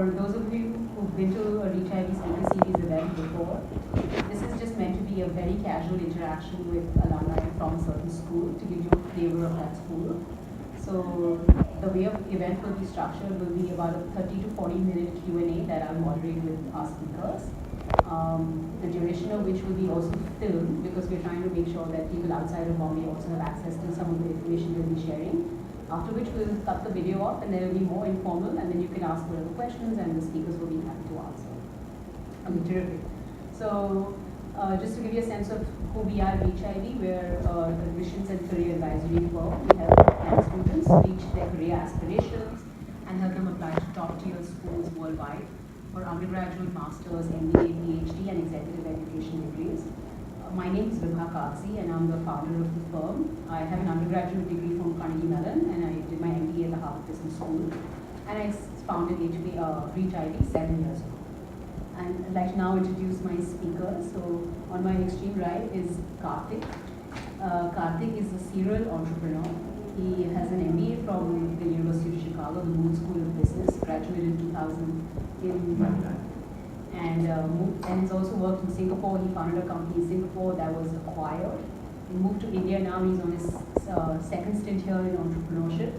for those of you who've been to a ReachIvy Speaker Series event before, this is just meant to be a very casual interaction with alumni from a certain school to give you a flavor of that school. So the way of event will be structured will be about a 30 to 40 minute Q&A that I'll moderate with our speakers. The duration of which will be also filmed, because we're trying to make sure that people outside of Bombay also have access to some of the information we'll be sharing. After which we'll cut the video off and then it'll be more informal, and then you can ask whatever questions and the speakers will be happy to answer. Terrific. So just to give you a sense of who we are at ReachIvy, we're admissions and career advisory firm. We help students reach their career aspirations and help them apply to top tier schools worldwide for undergraduate, masters, MBA, PhD, and executive education degrees. My name is Vibha Kaksi, and I'm the founder of the firm. I have an undergraduate degree from Carnegie Mellon, and I did my MBA at the Harvard Business School. And I founded ReachIvy 7 years ago. And I'd like to now introduce my speaker. So on my extreme right is Karthik. Karthik is a serial entrepreneur. He has an MBA from the University of Chicago, the Moon School of Business, graduated in 2000 and he's also worked in Singapore. He founded a company in Singapore that was acquired. He moved to India now. He's on his second stint here in entrepreneurship.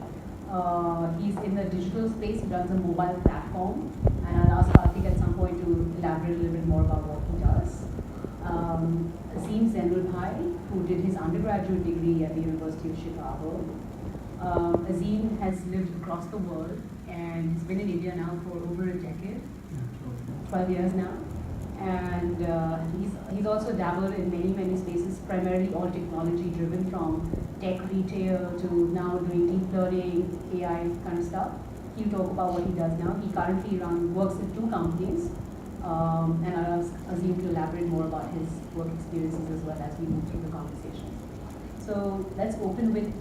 He's in the digital space. He runs a mobile platform. And I'll ask Karthik at some point to elaborate a little bit more about what he does. Azim Zenulbhai, who did his undergraduate degree at the University of Chicago. Azim has lived across the world and he's been in India now for over a decade. 12 years now, and he's also dabbled in many spaces, primarily all technology driven, from tech retail to now doing deep learning, AI kind of stuff. He'll talk about what he does now. He currently works at 2 companies, and I'll ask Azim to elaborate more about his work experiences as well as we move through the conversation. So let's open with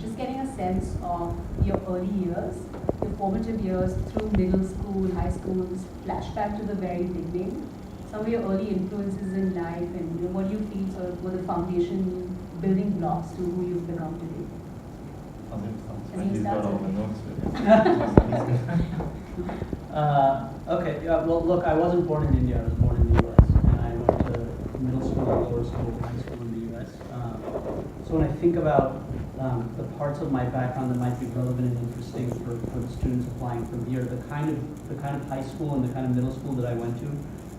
just getting a sense of your early years, your formative years through middle school, high school, flashback to the very beginning, some of your early influences in life, and what do you feel sort of were the foundation building blocks to who you've become today? He's got all the notes Okay, yeah, well, look, I wasn't born in India, I was born in the US, and I went to middle school, lower school, high school in the US. So when I think about the parts of my background that might be relevant and interesting for the students applying from here, the kind of high school and the kind of middle school that I went to,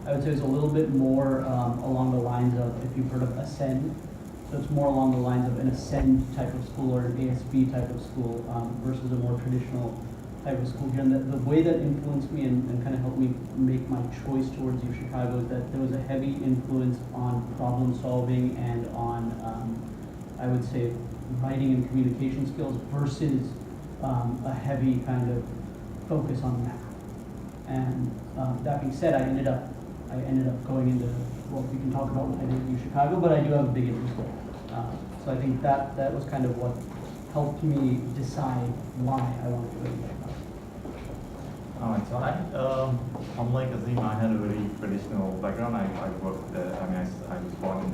I would say is a little bit more along the lines of, if you've heard of Ascend, so it's more along the lines of an Ascend type of school or an ASB type of school versus a more traditional type of school here. And the way that influenced me and kind of helped me make my choice towards U Chicago is that there was a heavy influence on problem solving and on, I would say, writing and communication skills versus a heavy kind of focus on math. And that being said, I ended up going into, well, we can talk about what I did at U Chicago, but I do have a big interest there. So I think that was kind of what helped me decide why I wanted to go to Chicago. Alright, so unlike Azim, I had a very traditional background. I worked, I was born in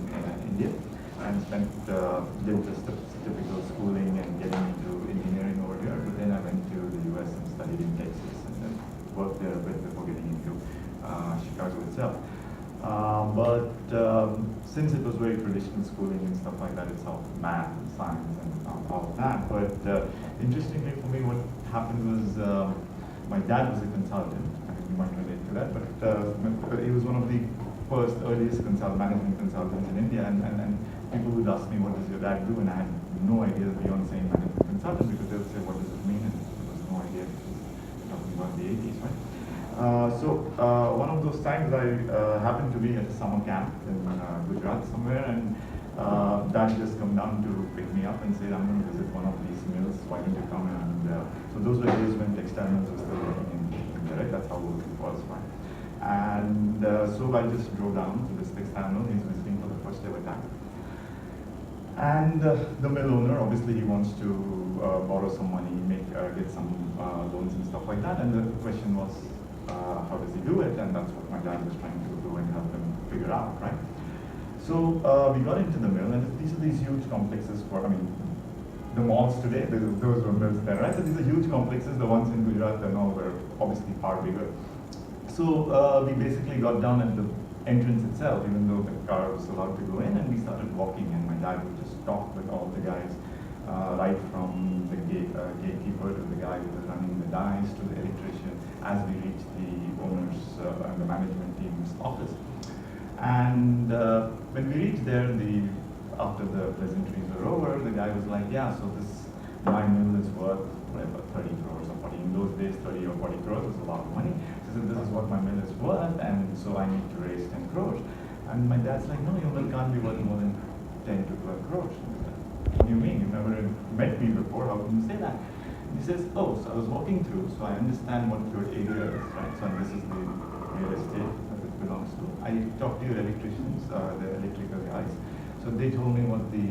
India and did just the typical schooling and getting into engineering over here. But then I went to the US and studied in Texas and then worked there a bit before getting into Chicago itself. Since it was very traditional schooling and stuff like that, it's all math and science and all of that. But interestingly for me, what happened was my dad was a consultant. I think you might relate to that, but he was one of the first earliest management consultants in India, and people would ask me, what does your dad do? And I had no idea beyond saying management consultant, because they would say, what does it mean? And there was no idea, because we're talking about the 80s, right? One of those times I happened to be at a summer camp in Gujarat somewhere, and Dad just come down to pick me up and say, I'm going to visit one of these mills, why don't you come? And so those were days when textile mills were still working in India, right? That's how old it was, right? And so I just drove down to this textile mill. He's visiting for the first ever time. And the mill owner, obviously he wants to borrow some money, get some loans and stuff like that. And the question was, how does he do it? And that's what my dad was trying to do and help him figure out, right? So we got into the mill, and these are these huge complexes for, the malls today, those were mills there, right? So these are huge complexes. The ones in Gujarat and all were obviously far bigger. So we basically got down at the entrance itself, even though the car was allowed to go in, and we started walking, and my dad would just talk with all the guys, right from the gatekeeper to the guy who was running the dice to the electrician, as we reached the owner's and the management team's office. And when we reached there, after the pleasantries were over, the guy was like, yeah, so my mill is worth whatever, 30 crores or 40. In those days, 30 or 40 crores was a lot of money. So he said, this is what my mill is worth, and so I need to raise 10 crores. And my dad's like, no, your mill can't be worth more than 10 to 12 crores. And he's like, what do you mean? You've never met me before. How can you say that? And he says, oh, so I was walking through, so I understand what your area is, right? So this is the real estate that it belongs to. I talked to your electricians, the electrical guys. So they told me what the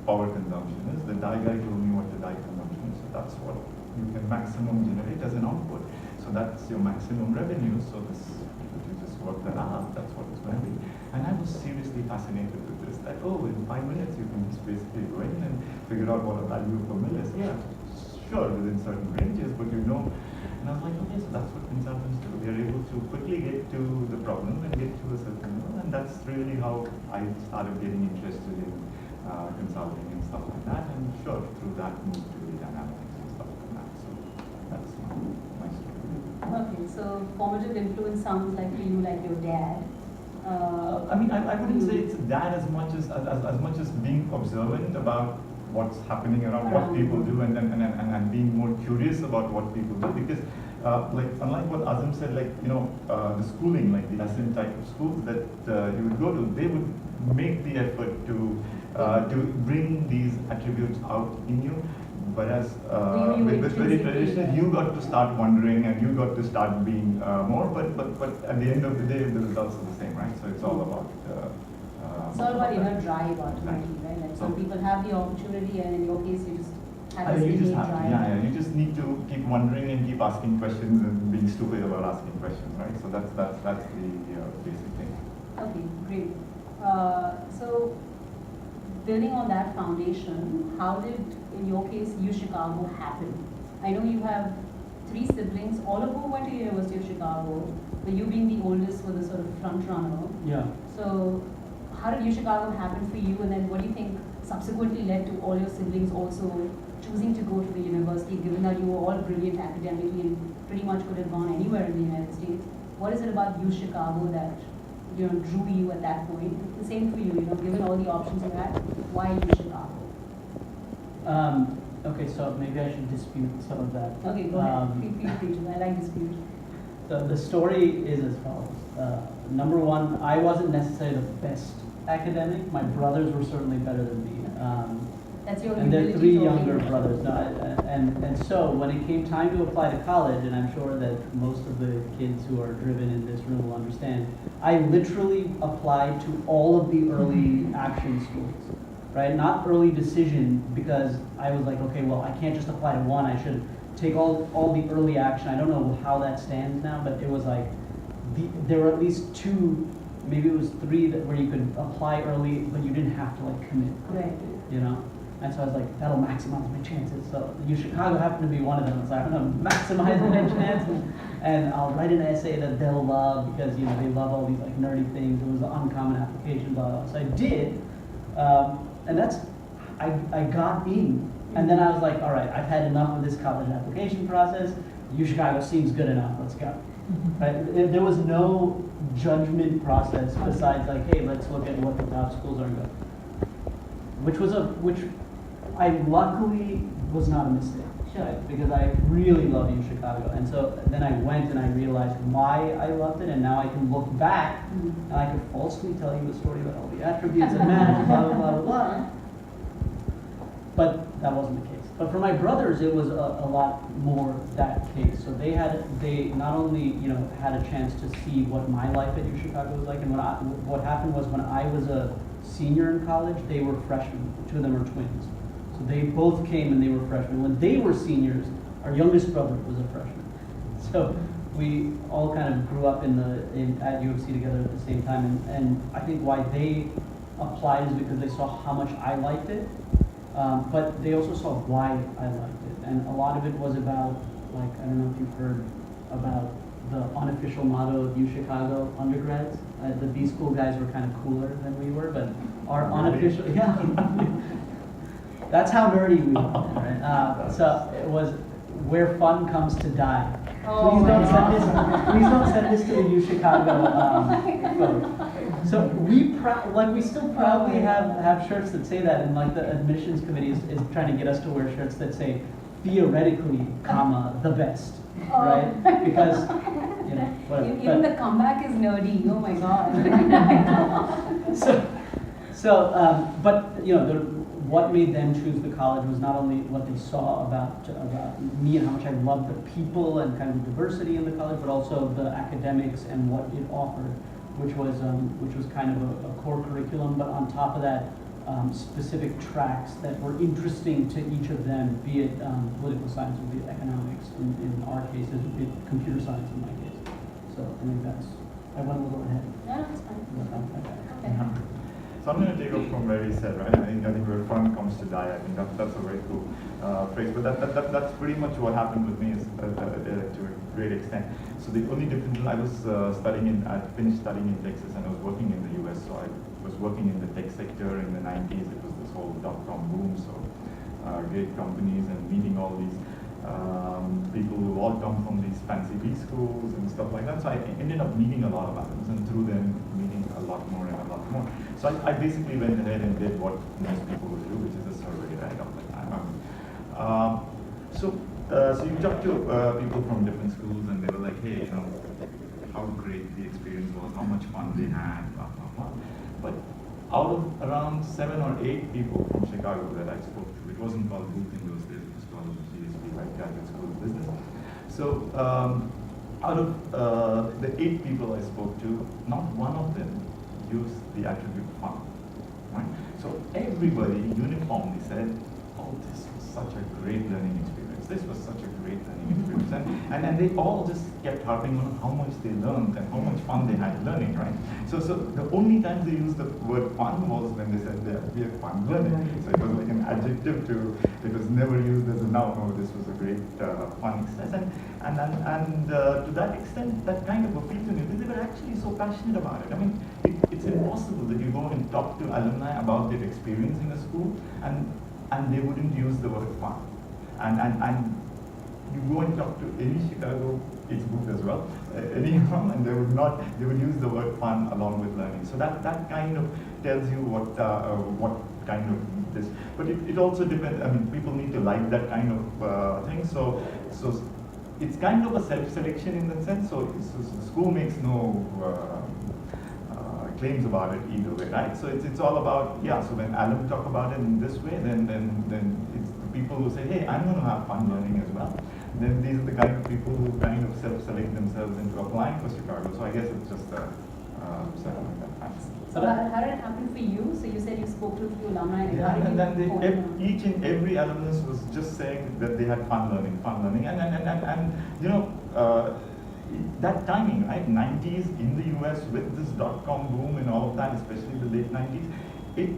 power consumption is. The dye guy told me what the dye consumption is. So that's what you can maximum generate as an output. So that's your maximum revenue. So if you just work that out, that's what it's going to be. And I was seriously fascinated with this. That, oh, in 5 minutes you can just basically go in and figure out what a value per mill is. Yeah, sure, within certain ranges, but you know. And I was like, okay, so that's what consultants do. We are able to quickly get to the problem and get to a certain level. And that's really how I started getting interested in consulting and stuff like that. And sure, through that moved to data analytics and stuff like that. So that's my story. Okay, so formative influence sounds like for you like your dad. I mean, I wouldn't say it's dad as much as being observant about what's happening around what people do and being more curious about what people do, because like unlike what Azim said, like the schooling, like the lesson type of schools that you would go to, they would make the effort to bring these attributes out in you. Whereas with very traditional, you got to start wondering and you got to start being more, but at the end of the day, the results are the same, right? So it's all about it's all about inner drive ultimately, right? Like some people have the opportunity, and in your case, you just have this innate drive. Yeah, you just need to keep wondering and keep asking questions and being stupid about asking questions, right? So that's the basic thing. Okay, great. So building on that foundation, how did, in your case, UChicago happen? I know you have 3 siblings, all of whom went to University of Chicago, but you being the oldest were the sort of front runner. Yeah. So how did UChicago happen for you, and then what do you think subsequently led to all your siblings also choosing to go to the university, given that you were all brilliant academically and pretty much could have gone anywhere in the United States? What is it about UChicago that drew you at that point? The same for you, given all the options you had, why UChicago? Okay, so maybe I should dispute some of that. Okay, go ahead. Feel free to. I like dispute. The story is as follows. Number one, I wasn't necessarily the best academic. My brothers were certainly better than me. That's your and there are 3 younger brothers. And so when it came time to apply to college, and I'm sure that most of the kids who are driven in this room will understand, I literally applied to all of the early action schools, right? Not early decision, because I was like, okay, well, I can't just apply to one. I should take all the early action. I don't know how that stands now, but it was like, there were at least 2, maybe it was 3 where you could apply early, but you didn't have to commit. Right. And so I was like, that'll maximize my chances. So UChicago happened to be one of them. So I'm going to maximize my chance, and I'll write an essay that they'll love, because they love all these nerdy things. It was an uncommon application, blah, blah. So I did, and I got in. And then I was like, all right, I've had enough of this college application process. UChicago seems good enough. Let's go. Right? There was no judgment process besides hey, let's look at what the top schools are good. Which I luckily was not a mistake. Sure. Right? Because I really love UChicago. And so then I went and I realized why I loved it, and now I can look back and I could falsely tell you a story about all the attributes it managed, blah, blah, blah, blah. But that wasn't the case. But for my brothers, it was a lot more that case. So they not only had a chance to see what my life at UChicago was like, and what happened was when I was a senior in college, they were freshmen. 2 of them are twins. So they both came and they were freshmen. When they were seniors, our youngest brother was a freshman. So we all kind of grew up at U of C together at the same time. And I think why they applied is because they saw how much I liked it. But they also saw why I liked it. And a lot of it was about, like, I don't know if you've heard about the unofficial motto of UChicago undergrads. The B school guys were kind of cooler than we were, but our unofficial, yeah. That's how nerdy we were, right? So it was where fun comes to die. Oh Please my don't send God. this. Please don't send this to the UChicago folks. So we still proudly have shirts that say that, and like the admissions committee is trying to get us to wear shirts that say theoretically, comma, the best, right? Because you know, whatever. Even the comeback is nerdy. Oh my God. But you know, what made them choose the college was not only what they saw about me and how much I loved the people and kind of the diversity in the college, but also the academics and what it offered, which was kind of a core curriculum. But on top of that, specific tracks that were interesting to each of them, be it political science or be it economics. In our case, it would be computer science in my case. So I think I went a little ahead. No, that's fine. Okay. So I'm going to take up from where he said, right? I think where fun comes to die. I think that's a very cool phrase. But that's pretty much what happened with me to a great extent. So the only difference, I was I finished studying in Texas and I was working in the US. So I was working in the tech sector in the 90s. It was this whole dot-com boom. So great companies and meeting all these people who all come from these fancy B schools and stuff like that. So I ended up meeting a lot of others, and through them meeting a lot more and a lot more. So I basically went ahead and did what most people would do, which is a survey right of the time. So you talk to people from different schools, and they were like, hey, you know, how great the experience was, how much fun they had, blah, blah, blah. But out of around 7 or 8 people from Chicago that I spoke to, it wasn't called Booth in those days, it was called GSP, right, Graduate School of Business. So out of the 8 people I spoke to, not one of them used the attribute fun, right? So everybody uniformly said, oh, this was such a great learning experience. This was such a great learning experience. And they all just kept harping on how much they learned and how much fun they had learning, right? So the only time they used the word fun was when they said we had fun learning. So it was like an adjective it was never used as a noun. Oh, this was a great fun exercise. And to that extent, that kind of appealed to me because they were actually so passionate about it. I mean, it's impossible that you go and talk to alumni about their experience in a school and they wouldn't use the word fun. And you go and talk to any Chicago booth as well, anyone, and they would use the word fun along with learning. So that kind of tells you what kind of this, but it also depends. I mean, people need to like that kind of thing. So it's kind of a self-selection in that sense. So school makes no claims about it either way, right? So it's all about, yeah. So when alumni talk about it in this way, then it's the people who say, hey, I'm going to have fun learning as well. Then these are the kind of people who kind of self-select themselves into applying for Chicago. So I guess it's just a something like that. So how did it happen for you? So you said you spoke to a few alumni. And then each and every alumnus was just saying that they had fun learning, and you know. That timing, right, 90s in the US with this dot-com boom and all of that, especially the late 90s, it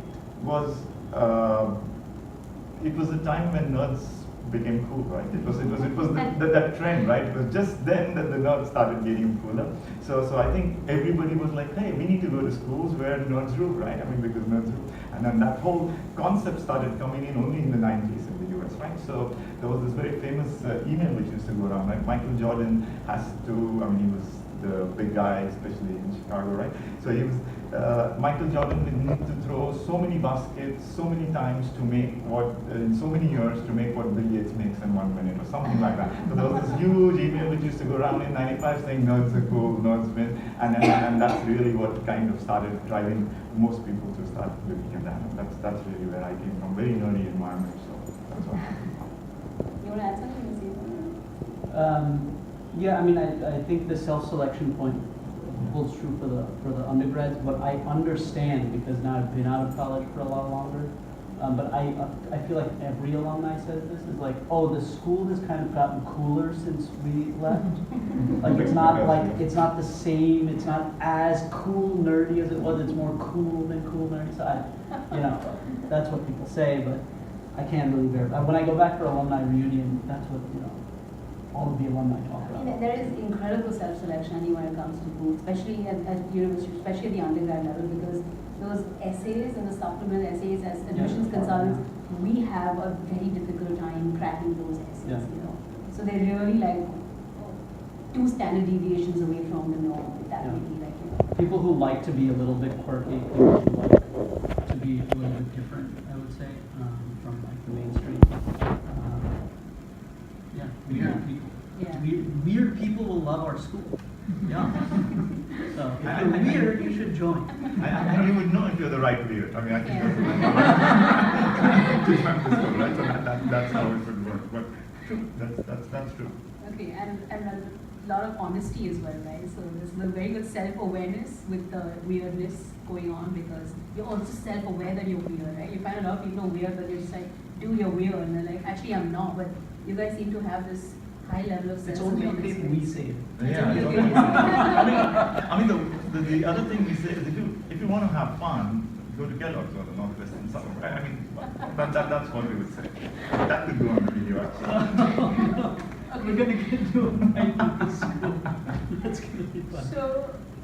was a time when nerds became cool, right? It was that trend, right? It was just then that the nerds started getting cooler. So I think everybody was like, hey, we need to go to schools where nerds rule, right? I mean, because nerds rule. And then that whole concept started coming in only in the 90s in the US, right? So there was this very famous email which used to go around, like Michael Jordan has to, I mean, he was the big guy, especially in Chicago, right? So he was, Michael Jordan would need to throw so many baskets, so many times to make in so many years to make what Bill Gates makes in 1 minute or something like that. So there was this huge email which used to go around in 95 saying nerds are cool, nerds win, and that's really what kind of started driving most people to start looking at that. And that's really where I came from, very nerdy environment, so that's what happened. You want to add something? Yeah, I mean, I think the self-selection point holds true for the undergrads. What I understand, because now I've been out of college for a lot longer, but I feel like every alumni says this, is like, oh, the school has kind of gotten cooler since we left. Like it's not the same, it's not as cool nerdy as it was, it's more cool than cool nerdy. So you know, that's what people say, but I can't really verify. When I go back for alumni reunion, that's what, all of the alumni talk I about. mean, there is incredible self-selection when it comes to booths, especially at university, especially at the undergrad level, because those essays and the supplement essays as admissions consultants, we have a very difficult time cracking those essays, So they're really like 2 standard deviations away from the norm, if that may be like, People who like to be a little bit quirky, people who like to be a little bit different, I would say, from like the mainstream. Weird people. Yeah. Weird people will love our school. Yeah. So if you're weird, you should join. And you would know if you're the right weird. I mean, I think right? So that's how it would work. But true, that's true. Okay, and a lot of honesty as well, right? So there's a very good self-awareness with the weirdness going on, because you're also self-aware that you're weird, right? You find a lot of people are weird, but you're just like, dude, you're weird, and they're like, actually, I'm not. But you guys seem to have this high level of It's only self-awareness. okay if we say it. Yeah. I mean, the other thing we say is if you want to have fun, go to Kellogg's or the Northwestern Summer, right? I mean, that's what we would say. That could go on the video actually. Okay. We're going to get into a fight with this school. That's going to be fun. So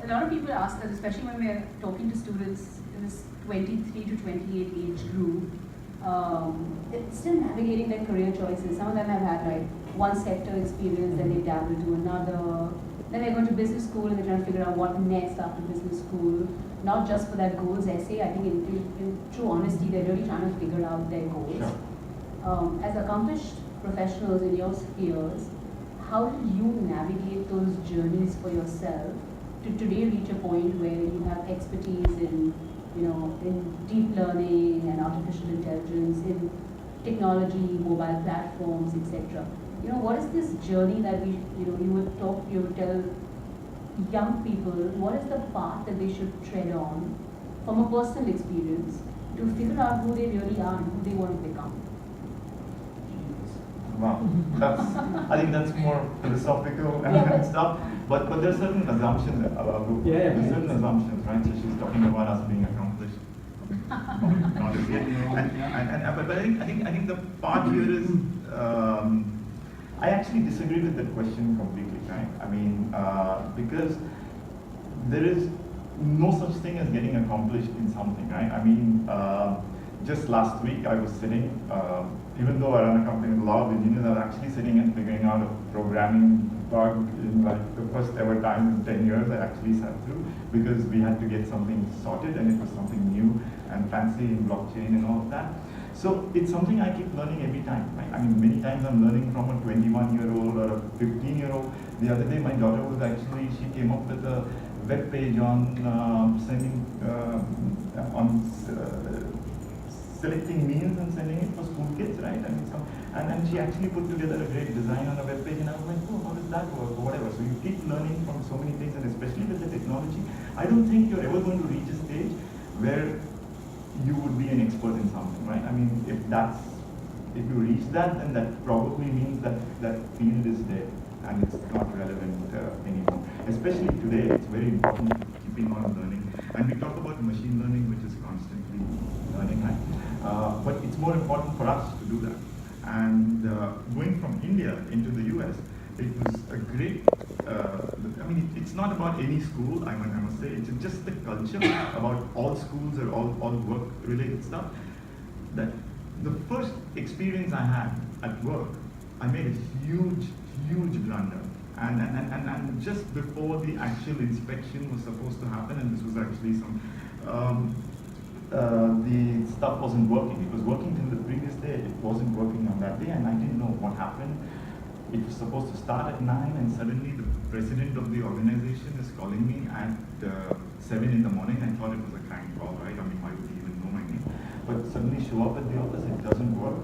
a lot of people ask us, especially when we're talking to students in this 23 to 28 age group, they're still navigating their career choices. Some of them have had like one sector experience, then they dabble to another. Then they're going to business school and they're trying to figure out what next after business school. Not just for that goals essay. I think in true honesty, they're really trying to figure out their goals. Sure. As accomplished professionals in your spheres, how do you navigate those journeys for yourself to today reach a point where you have expertise in, in deep learning and artificial intelligence, in technology, mobile platforms, etc. What is this journey that you would tell young people, what is the path that they should tread on from a personal experience to figure out who they really are and who they want to become? Wow, I think that's more philosophical and stuff. But there's certain assumptions about there's certain assumptions, right? So she's talking about us being accomplished. Not as yet. But I think the part here is I actually disagree with that question completely, right? I mean, because there is no such thing as getting accomplished in something, right? I mean, just last week I was sitting, even though I run a company with a lot of engineers, I was actually sitting and figuring out a programming bug in like the first ever time in 10 years I actually sat through, because we had to get something sorted and it was something new and fancy in blockchain and all of that. So it's something I keep learning every time, right? I mean, many times I'm learning from a 21-year-old or a 15-year-old. The other day my daughter was actually, she came up with a web page on selecting meals and sending it for school kids, right? I mean, and she actually put together a great design on a web page, and I was like, oh, how does that work, or whatever. So you keep learning from so many things, and especially with the technology, I don't think you're ever going to reach a stage where you would be an expert in something, right? I mean, if you reach that, then that probably means that that field is dead and it's not relevant anymore. Especially today, it's very important keeping on learning. And we talk about machine learning, which is constantly learning, right? But it's more important for us to do that. And going from India into the US, it was a great, I mean, it's not about any school, I must say, it's just the culture about all schools or all work-related stuff. That the first experience I had at work, I made a huge blunder. And just before the actual inspection was supposed to happen, and this was actually the stuff wasn't working. It was working till the previous day, it wasn't working on that day, and I didn't know what happened. It was supposed to start at 9, and suddenly the president of the organization is calling me at 7 in the morning. I thought it was a crank call, right? I mean, why would he even know my name? But suddenly show up at the office, it doesn't work.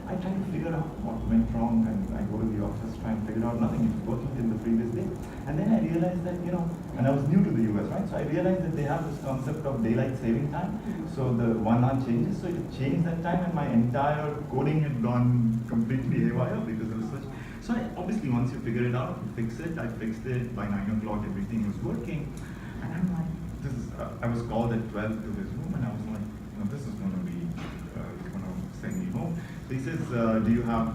I try to figure out what went wrong, and I go to the office, try and figure out nothing. It was working till the previous day. And then I realized that, and I was new to the US, right? So I realized that they have this concept of daylight saving time. So the 1 hour changes, so it changed that time, and my entire coding had gone completely haywire because of such. So obviously once you figure it out, you fix it. I fixed it. By 9 o'clock, everything was working. And I'm like, I was called at 12 to his room, and I was like, this is going to be, going to send me home. So he says, do you have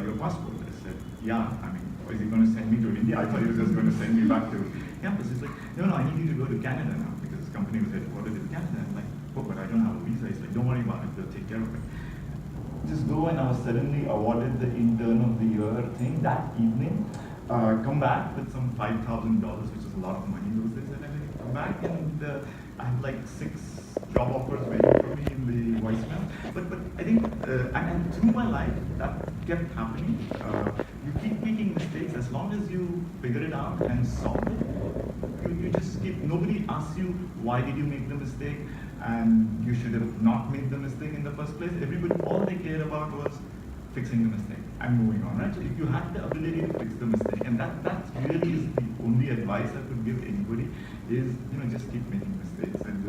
your passport? I said, yeah. I mean, is he going to send me to India? I thought he was just going to send me back to campus. He's like, no, I need you to go to Canada now because his company was headquartered in Canada. I'm like, oh, but I don't have a visa. He's like, don't worry about it. They'll take care of it. Just go, and I was suddenly awarded the Intern of the Year thing that evening. Come back with some $5,000, which is a lot of money those days. And I come back and I had like 6 job offers waiting for me in the voicemail. But I think, and through my life, that kept happening. You keep making mistakes. As long as you figure it out and solve it, you just keep, nobody asks you, why did you make the mistake? And you should have not made the mistake in the first place. Everybody, all they cared about was fixing the mistake and moving on, right? So if you had the ability to fix the mistake, and that really is the only advice I could give anybody, is, you know, just keep making mistakes and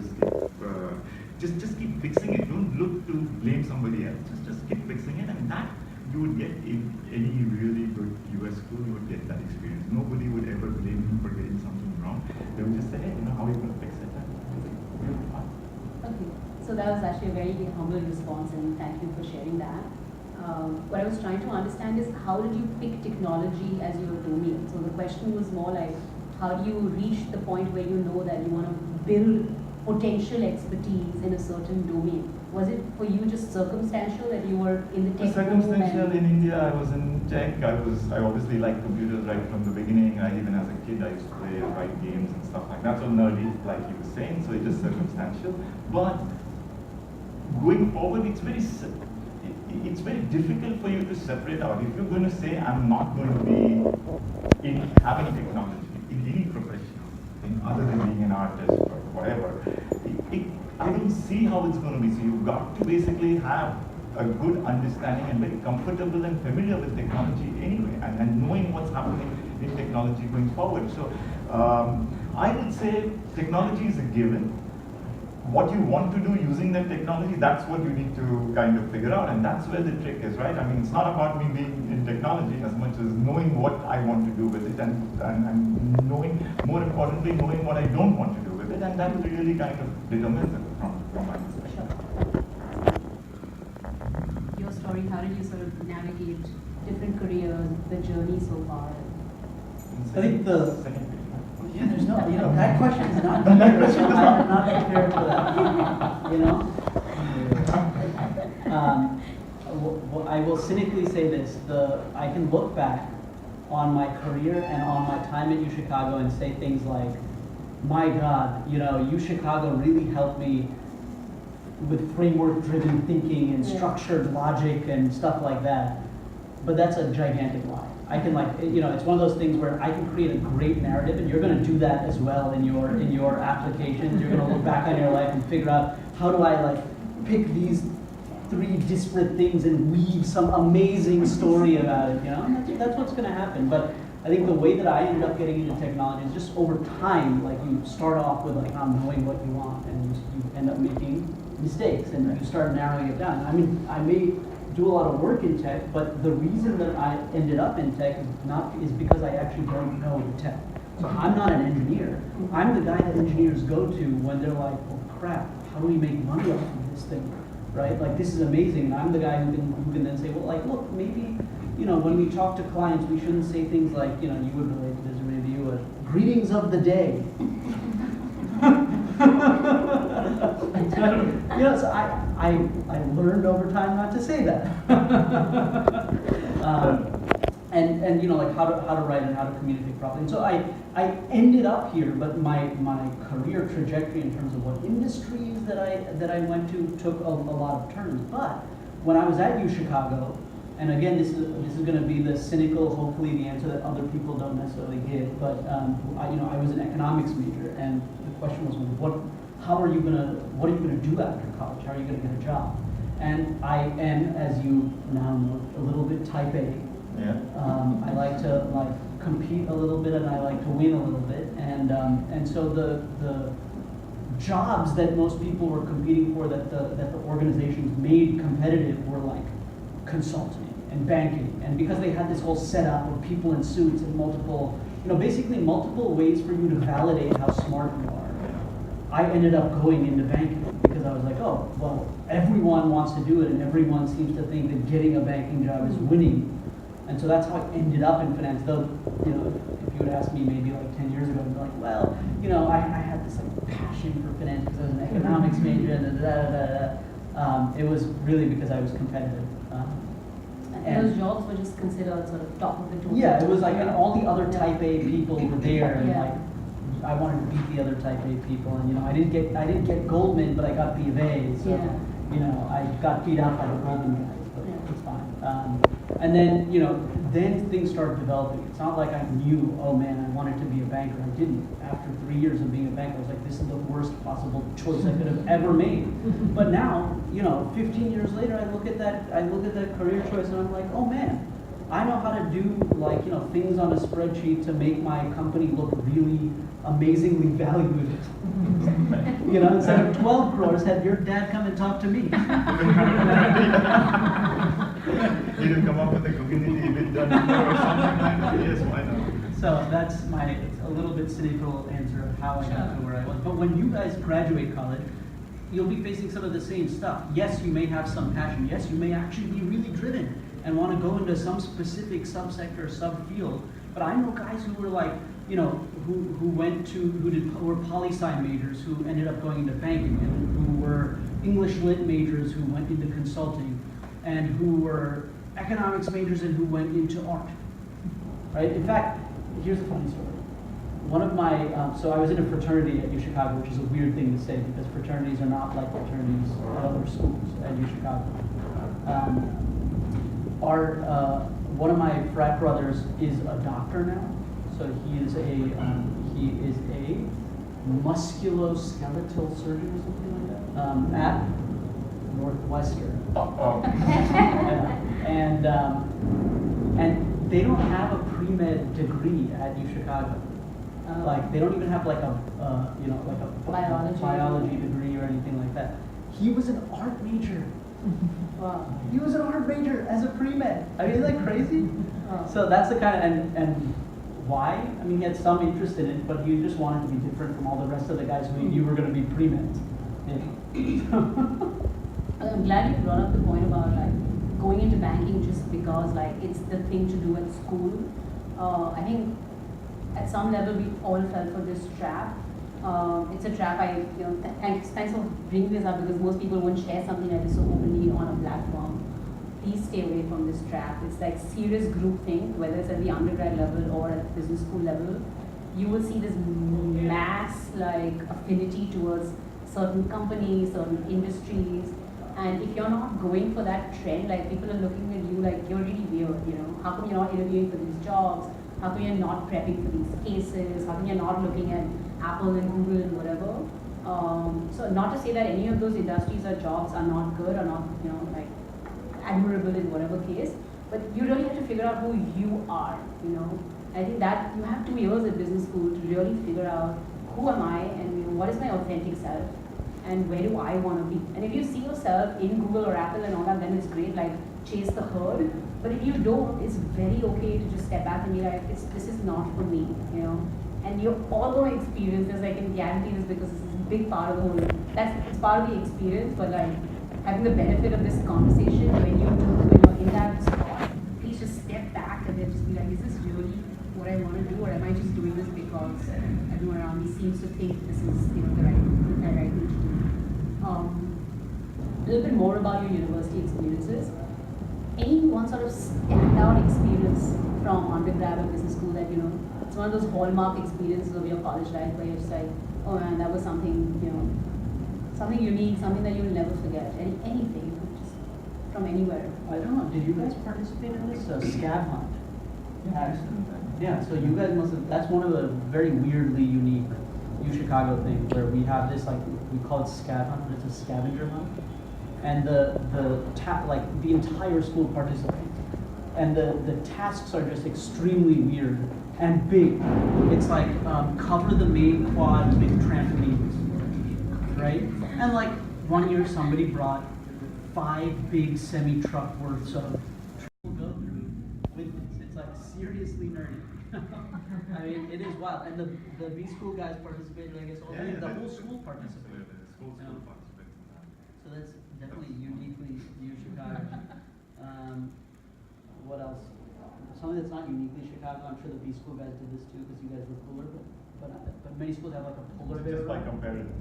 just keep fixing it. Don't look to blame somebody else. Just keep fixing it, and that you would get in any really good US school. You would get that experience. Nobody would ever blame you for getting something wrong. They would just say, hey, you know, how are you going to fix it? Okay, so that was actually a very humble response, and thank you for sharing that. What I was trying to understand is, how did you pick technology as your domain? So the question was more like, how do you reach the point where you know that you want to build potential expertise in a certain domain? Was it for you just circumstantial that you were in the tech circumstantial in India? I was in tech. I obviously liked computers right from the beginning. Even as a kid, I used to play, write games and stuff like that. So nerdy, like you were saying. So it is circumstantial. But going forward, it's very difficult for you to separate out. If you're going to say, I'm not going to be in having technology in any profession, other than being an artist or whatever, I don't see how it's going to be. So you've got to basically have a good understanding and very comfortable and familiar with technology anyway, and knowing what's happening in technology going forward. So I would say technology is a given. What you want to do using that technology, that's what you need to kind of figure out, and that's where the trick is, right? I mean, it's not about me being in technology as much as knowing what I want to do with it, and knowing, more importantly, knowing what I don't want to do with it, and that really kind of determines it from my perspective. Your story, how did you sort of navigate different careers, the journey so far? I think the second. Yeah, there's no, you know, that question is not clear, so I'm not prepared for that, you know? I will cynically say this, I can look back on my career and on my time at UChicago and say things like, my God, you know, UChicago really helped me with framework-driven thinking and structured logic and stuff like that, but that's a gigantic lie. I can, like, you know, it's one of those things where I can create a great narrative, and you're going to do that as well in your applications. You're going to look back on your life and figure out, how do I, like, pick these 3 disparate things and weave some amazing story about it, you know? That's what's going to happen. But I think the way that I ended up getting into technology is just over time, like, you start off with, like, not knowing what you want, and you end up making mistakes, and you start narrowing it down. I mean, I may do a lot of work in tech, but the reason that I ended up in tech is because I actually don't know tech. So I'm not an engineer. I'm the guy that engineers go to when they're like, oh crap, how do we make money off of this thing, right? Like, this is amazing. And I'm the guy who can then say, well, like, look, maybe, you know, when we talk to clients, we shouldn't say things like, you know, you would relate to this, or maybe you would, greetings of the day. You know, so I learned over time not to say that. And you know, like, how to write and how to communicate properly. And so I ended up here, but my career trajectory in terms of what industries that I went to took a lot of turns. But when I was at UChicago, and again, this is going to be the cynical, hopefully the answer that other people don't necessarily give. But I was an economics major, and the question was, what are you gonna do after college? How are you gonna get a job? And I am, as you now know, a little bit type A. Yeah. I like to compete a little bit, and I like to win a little bit, and so the jobs that most people were competing for, that the organizations made competitive, were like consulting and banking, and because they had this whole setup of people in suits and multiple ways for you to validate how smart you are. I ended up going into banking because I was like, oh, well, everyone wants to do it and everyone seems to think that getting a banking job is winning. And so that's how I ended up in finance. Though, you know, if you would ask me maybe like 10 years ago, I'd be like, well, you know, I had this like passion for finance because I was an economics major and it was really because I was competitive. And those jobs were just considered sort of top of the totem. Yeah, it was like, and all the other type A people were there, and like, I wanted to beat the other type A people, and you know, I didn't get Goldman, but I got B of A, so you know, I got beat out by the Goldman guys, but it's fine. And then, you know, then things started developing. It's not like I knew, oh man, I wanted to be a banker. I didn't. After 3 years of being a banker, I was like, this is the worst possible choice I could have ever made. But now, you know, 15 years later, I look at that career choice and I'm like, oh man, I know how to do like, you know, things on a spreadsheet to make my company look really amazingly valued. You know, instead of 12 crores, have your dad come and talk to me. You to come up with a community EBITDA number or something like that? Yes, why not? So that's my a little bit cynical answer of how I got to where I was. But when you guys graduate college, you'll be facing some of the same stuff. Yes, you may have some passion. Yes, you may actually be really driven and want to go into some specific subsector, subfield. But I know guys who were like, you know, who were poli-sci majors who ended up going into banking, and who were English lit majors who went into consulting, and who were economics majors and who went into art. Right? In fact, here's a funny story. One of my, so I was in a fraternity at UChicago, which is a weird thing to say because fraternities are not like fraternities at other schools at UChicago. One of my frat brothers is a doctor now, so he is a musculoskeletal surgeon or something like that at Northwestern. And they don't have a pre-med degree at UChicago. Like they don't even have like a you know, like a biology degree or anything like that. He was an art major. Wow. He was an art major as a pre-med. I mean, isn't that crazy? So that's the kind of, and why? I mean, he had some interest in it, but he just wanted to be different from all the rest of the guys who he knew were going to be pre-meds. Yeah. I'm glad you brought up the point about like going into banking just because like it's the thing to do at school. I think at some level we all fell for this trap. It's a trap. Thanks for bringing this up because most people won't share something like this so openly on a platform. Please stay away from this trap. It's like serious groupthink, whether it's at the undergrad level or at the business school level. You will see this mass like affinity towards certain companies, certain industries. And if you're not going for that trend, like people are looking at you like you're really weird, you know. How come you're not interviewing for these jobs? How come you're not prepping for these cases? How come you're not looking at Apple and Google and whatever? So not to say that any of those industries or jobs are not good or not, you know, like admirable in whatever case, but you really have to figure out who you are, you know. I think that you have 2 years at business school to really figure out who am I and you know, what is my authentic self and where do I want to be. And if you see yourself in Google or Apple and all that, then it's great, like chase the herd. But if you don't, it's very okay to just step back and be like, this is not for me, you know. And you're all going to experience this, I can guarantee this because this is a big part of the whole, it's part of the experience, but like having the benefit of this conversation when you're in that spot, please just step back and then just be like, is this really what I want to do, or am I just doing this because everyone around me seems to think this is, you know, the right thing to do. A little bit more about your university experiences. Any one sort of standout experience from undergrad or business school that, you know, it's one of those hallmark experiences of your college life where you're just like, oh man, that was something, you know, something unique, something that you'll never forget. Anything, you know, just from anywhere. I don't know, did you guys participate in this scab hunt? Yeah, so you guys must have, that's one of the very weirdly unique UChicago things where we have this, like, we call it scab hunt, but it's a scavenger hunt. And the entire school participates. And the tasks are just extremely weird and big. It's like cover the main quad with trampolines, right? And like 1 year somebody brought 5 big semi-truck worths of go through with this. It's like seriously nerdy. I mean, it is wild, and the B school guys participated. I guess all the whole school participated. Absolutely, the school Yeah. participated in that. So that's definitely uniquely Chicago. What else? Something that's not uniquely Chicago. I'm sure the B school guys did this too because you guys were cooler. But many schools have like a polar bear Just by run. comparison.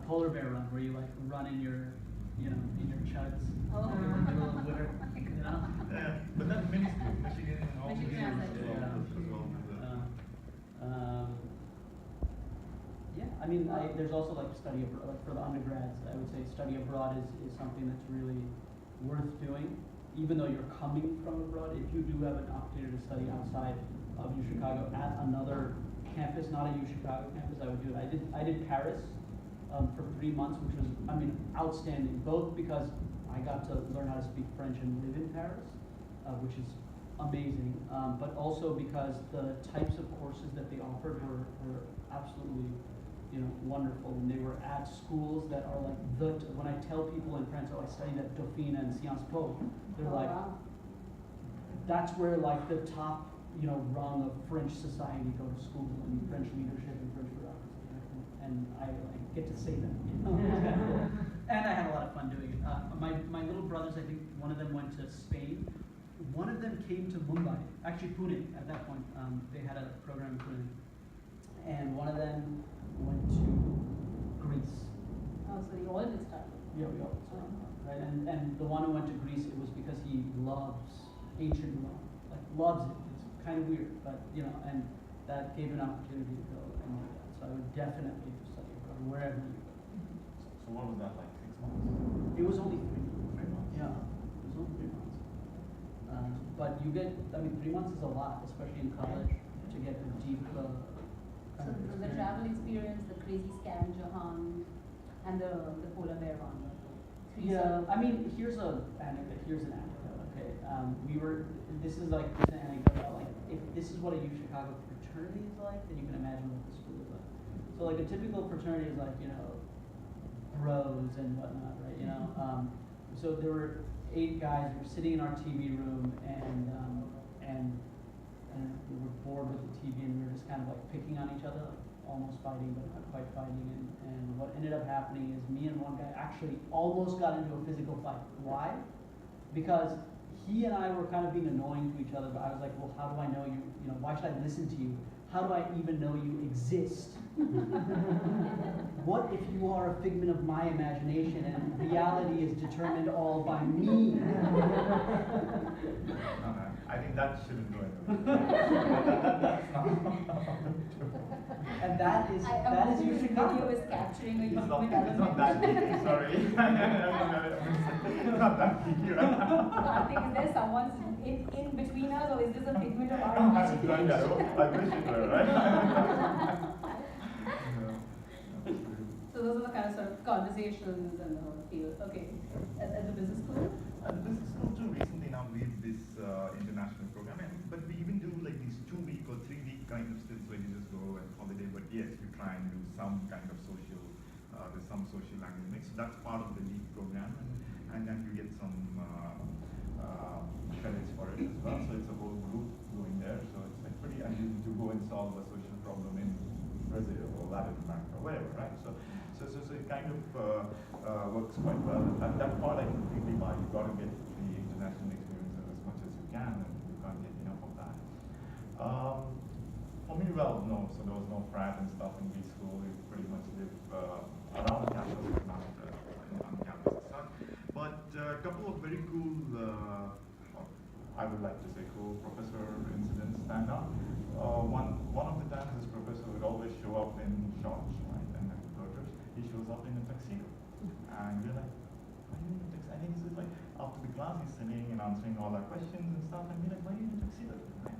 Polar bear run where you like run in your chugs Oh. in the middle of winter. You know. Yeah, but that's many schools, Michigan and all Michigan schools has that as too. well. Yeah, I mean, there's also like study abroad, like for the undergrads, I would say study abroad is something that's really worth doing. Even though you're coming from abroad, if you do have an opportunity to study outside of UChicago at another campus, not a UChicago campus, I would do it. I did Paris for 3 months, which was, I mean, outstanding, both because I got to learn how to speak French and live in Paris, which is amazing, but also because the types of courses that they offered were absolutely, wonderful, and they were at schools that are like when I tell people in France, oh, I studied at Dauphine and Sciences Po, they're like, Wow. that's where like the top, rung of French society go to school, and French leadership and French bureaucracy, and I like, get to say that, and I had a lot of fun doing it. My little brothers, I think one of them went to Spain. One of them came to Mumbai, actually Pune at that point. They had a program in Pune. And one of them went to Greece. Oh, so you all did start. Yeah, we all started, right? And the one who went to Greece, it was because he loves ancient Rome, like loves it. It's kind of weird, but and that gave an opportunity to go and do that. So I would definitely study abroad wherever you go. So what was that, like 6 months? It was only 3 months. 3 months? Yeah, it was only 3 months. But you get, 3 months is a lot, especially in college, to get the deep So the travel experience, the crazy scavenger hunt, and the polar bear run. Yeah, I mean, here's an anecdote, okay? This is an anecdote about, like, if this is what a UChicago fraternity is like, then you can imagine what the school is like. So, like, a typical fraternity is like, bros and whatnot, right? So there were 8 guys, we were sitting in our TV room, and we were bored with the TV, and we were just kind of like picking on each other, like almost fighting, but not quite fighting. And what ended up happening is me and one guy actually almost got into a physical fight. Why? Because he and I were kind of being annoying to each other, but I was like, well, how do I know you? Why should I listen to you? How do I even know you exist? What if you are a figment of my imagination and reality is determined all by me? I think that shouldn't go anywhere. That's not. And that is This video UChicago. is capturing a It's human not that geeky, sorry. It's not that geeky, right? Karthik, is there someone in between us, or is this a figment of our I'm imagination? trying that. I wish it were, right? So those are the kind of sort of conversations and the field. Okay, at the business school? The business school too recently now we have this international program, but we even do like these 2-week or 3-week kind of stints where you just go and holiday, but yes, you try and do some kind of social, there's some social language mix. So that's part of the league program, and then you get some credits for it as well. So it's a whole group going there. So it's like pretty unusual to go and solve a social problem in Brazil or Latin America or wherever, right? So it kind of works quite well. And that part I completely buy. You've got to get the international experience as much as you can, and you can't get enough of that. For me, well, no. So there was no frat and stuff in B school. We pretty much lived around campus, but not on campus as such. But a couple of very cool, I would like to say cool professor incidents stand out. One of the times this professor would always show up in shorts, right? And then he shows up in a tuxedo. And we're like, why are you in a tuxedo? I think this is like, after the class, he's sitting and answering all our questions and stuff. And we're like, why are you in a tuxedo? Right?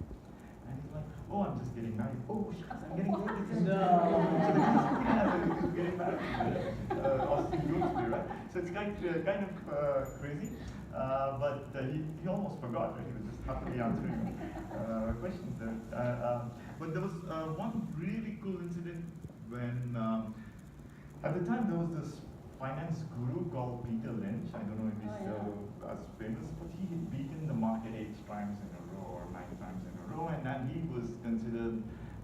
And he's like, oh, I'm just getting married. Oh, shucks, I'm getting married. No. He's getting married. Austin Groomsby, right? So it's kind of crazy. But he almost forgot, right? He was just happily answering questions there. But there was one really cool incident when, at the time, there was this finance guru called Peter Lynch. I don't know if he's still as famous, but he had beaten the market 8 times in a row or 9 times in a row. go, and he was considered,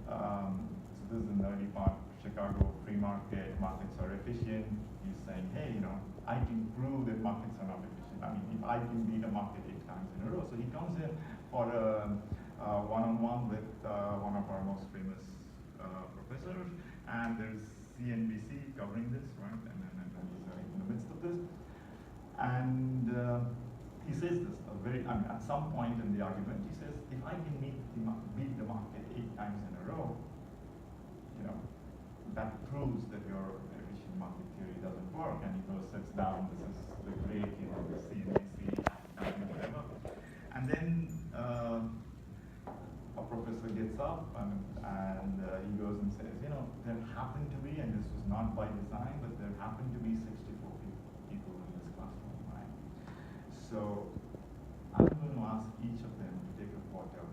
so this is in the early part, Chicago free markets are efficient. He's saying, hey, I can prove that markets are not efficient. I mean, if I can beat a market 8 times in a row. So he comes in for a one-on-one with one of our most famous professors, and there's CNBC covering this, right? And he's in the midst of this. And he says this, at some point in the argument, he says, if I can beat the market 8 times in a row, that proves that your efficient market theory doesn't work. And he goes, sits down, this is the great, the CNBC, whatever. And then a professor gets up and he goes and says, there happened to be, and this was not by design, but there happened to be 64 people in this classroom, right? So I'm going to ask each of them to take a quarter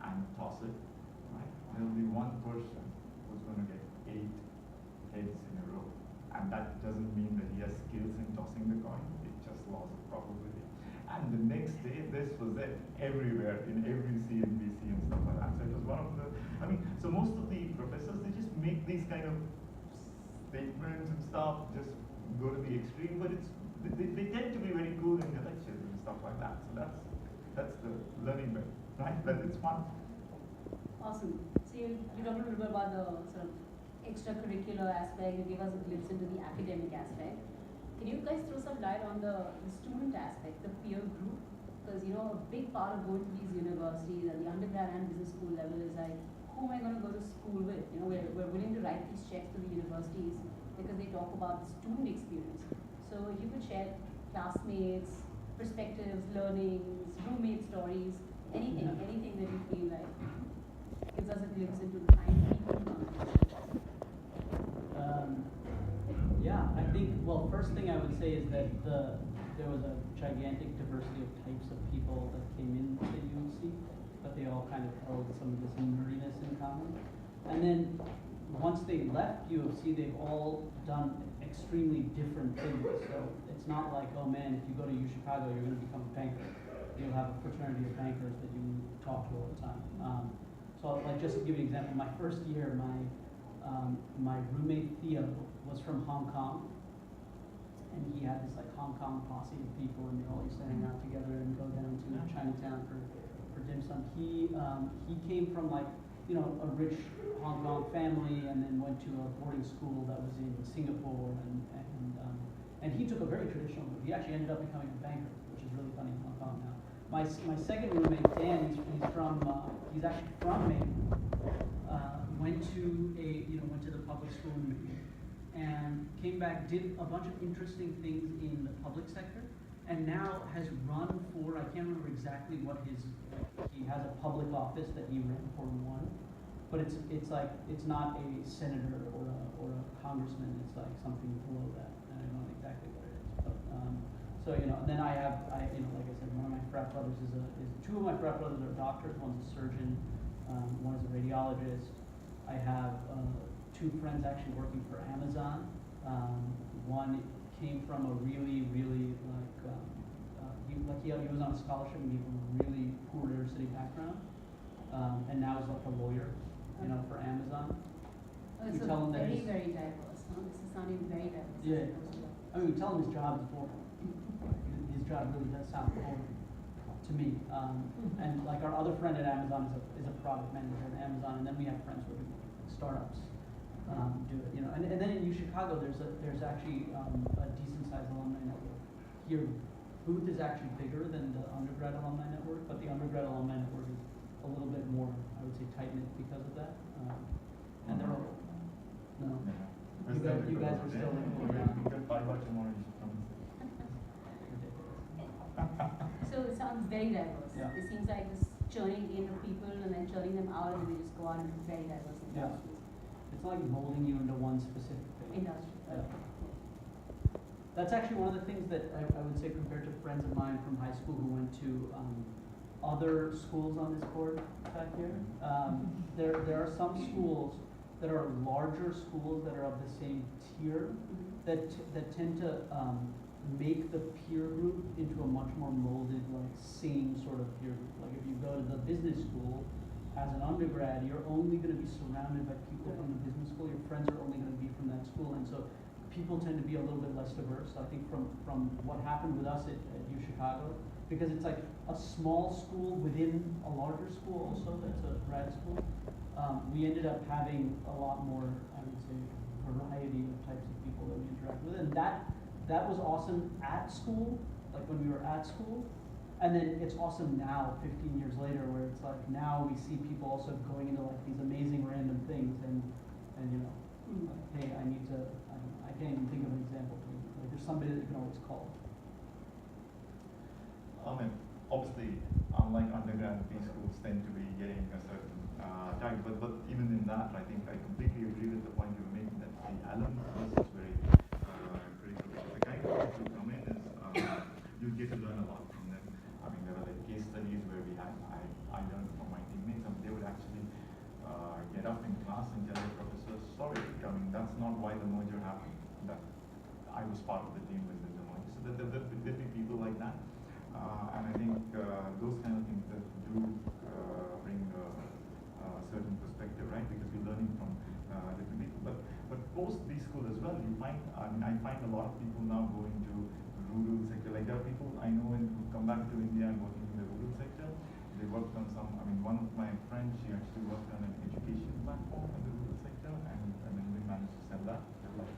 and toss it, right? There will be one person who's going to get 8 heads in a row. And that doesn't mean that he has skills in tossing the coin, it's just laws of probability. And the next day, this was it everywhere, in every CNBC and stuff like that. So it was one of the, so most of the professors, they just make these kind of statements and stuff, just go to the extreme, but they tend to be very cool in their lectures and stuff like that. So that's the learning bit, right? But it's fun. Awesome. So you talked a little bit about the sort of extracurricular aspect, you gave us a glimpse into the academic aspect. Can you guys throw some light on the student aspect, the peer group? Because a big part of going to these universities at the undergrad and business school level is like, who am I going to go to school with? We're willing to write these checks to the universities because they talk about the student experience. So if you could share classmates, perspectives, learnings, roommate stories, anything that you feel like gives us a glimpse into the kind of people who come to this. Yeah, I think, well, first thing I would say is that there was a gigantic diversity of types of people that came into UNC, but they all kind of held some of this nerdiness in common. And then once they left U of C, they've all done extremely different things. So it's not like, oh man, if you go to U Chicago, you're going to become a banker. You'll have a fraternity of bankers that you talk to all the time. So like, just to give you an example, my first year, my roommate Theo was from Hong Kong, and he had this like Hong Kong posse of people, and they all used to hang out together and go down to Chinatown for dim sum. He came from like a rich Hong Kong family, and then went to a boarding school that was in Singapore, and he took a very traditional route. He actually ended up becoming a banker, which is really funny in Hong Kong now. My second roommate Dan, he's actually from Maine. Went to the public school in Maine, and came back, did a bunch of interesting things in the public sector, and now has run for, I can't remember exactly what he has a public office that he ran for and won, but it's not a senator or a congressman, it's like something below that, and I don't know exactly what it is. But, so and then like I said, one of my frat brothers two of my frat brothers are doctors, one's a surgeon, one is a radiologist. I have 2 friends actually working for Amazon. One came from a really he was on a scholarship and he came from a really poor inner city background, and now is like a lawyer, for Amazon. Oh, it's very diverse. Huh? This is sounding very diverse. Yeah. I mean, we tell him his job is boring. His job really does sound boring to me. And like our other friend at Amazon is a product manager at Amazon, and then we have friends who do startups do it. And then in U Chicago, there's actually a decent sized alumni network. Here, Booth is actually bigger than the undergrad alumni network, but the undergrad alumni network is a little bit more, I would say, tight knit because of that. And they're all you guys are still So it sounds very diverse. Yeah. It seems like this churning in of people and then churning them out, and then they just go out into very diverse industries. It's like molding you into one specific thing. Industry. Yeah. That's actually one of the things that I would say, compared to friends of mine from high school who went to other schools on this board back here. There are some schools that are larger schools that are of the same tier that tend to make the peer group into a much more molded, like same sort of peer group. Like if you go to the business school as an undergrad, you're only going to be surrounded by people from the business school. Your friends are only going to be from that school, and so people tend to be a little bit less diverse. I think from what happened with us at U Chicago, because it's like a small school within a larger school also that's a grad school, we ended up having a lot more, I would say, variety of types of people that we interact with, and that was awesome at school, like when we were at school, and then it's awesome now, 15 years later, where it's like now we see people also going into like these amazing random things, and you know, like, hey, I need to, I can't even think of an example. Like there's somebody that you can always call. I mean, obviously, unlike undergrad, B schools tend to be getting a certain type, but even in that, I think I completely agree with the point you were making that the alumni is very critical. The kind of people who come in is you get to learn a lot from them. I mean, there are like case studies where I learned from my teammates, and they would actually get up in class and tell their professor, sorry, I mean, that's not why the merger happened. That I was part of the team with the merger. So there'll be people like that. And I think those kind of things that do bring a certain perspective, right? Because we're learning from different people. But post B school as well, you find, I find a lot of people now going to rural sector. Like there are people I know who come back to India and working in the rural sector. They worked on some, I mean, one of my friends, she actually worked on an education platform in the rural sector, and then we managed to sell that. They were like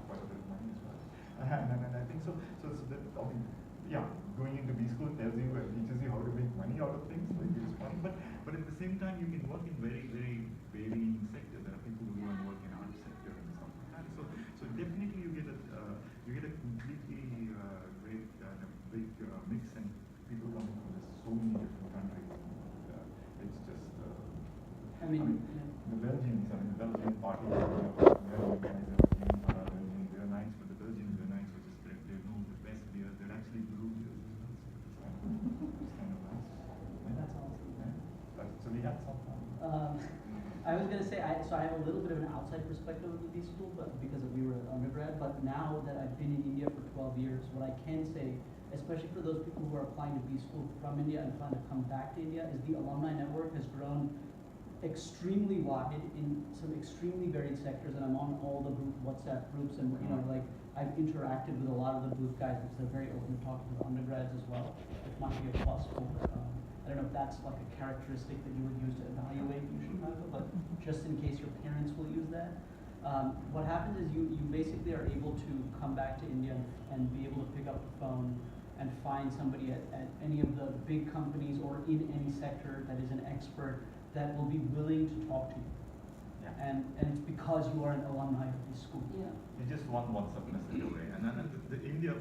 quite a bit of money as well. And I think so it's a bit, I mean, yeah, going into B school tells you and teaches you how to make money out of things, like it's funny. But at the same time, you can work in very, very varying sectors. There are people who go and work in art sector and stuff like that. So definitely you get a completely great big mix, and people coming from so many different countries. It's just. I mean, the Belgians. I mean, the Belgian party. They're nice, but the Belgians are nice, which is great. They know the best beer. They're actually brew beers as well. So it's kind of nice. Yeah. That's awesome. Yeah. So we had some fun. I was going to say, so I have a little bit of an outside perspective of the B school, but because we were undergrad. But now that I've been in India for 12 years, what I can say, especially for those people who are applying to B school from India and plan to come back to India, is the alumni network has grown extremely wide in some extremely varied sectors, and I'm on all the WhatsApp groups, and you know, like I've interacted with a lot of the booth guys because they're very open to talking to the undergrads as well, which might be a plus for. I don't know if that's like a characteristic that you would use to evaluate U Chicago, but just in case your parents will use that. What happens is you basically are able to come back to India and be able to pick up the phone and find somebody at any of the big companies or in any sector that is an expert that will be willing to talk to you. Yeah. And it's because you are an alumni of this school. Yeah. You just want WhatsApp message away. And then the India,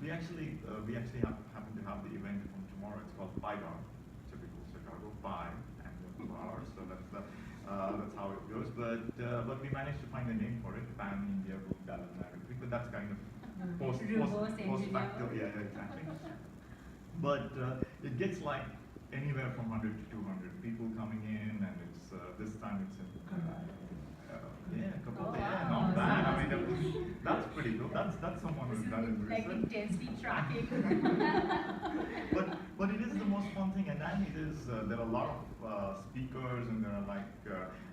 we actually happen to have the event from tomorrow. It's called Pi Hour, typical Chicago Pi and 2 hours. So that's how it goes. But we managed to find a name for it, Pan India Book Alumni Retreat. But that's kind of post facto. Yeah, exactly. But it gets like anywhere from 100 to 200 people coming in, and it's this time it's in not bad. I mean, that's pretty cool. That's someone who's done it like research. intensely tracking. But it is the most fun thing, and then it is there are a lot of speakers, and there are like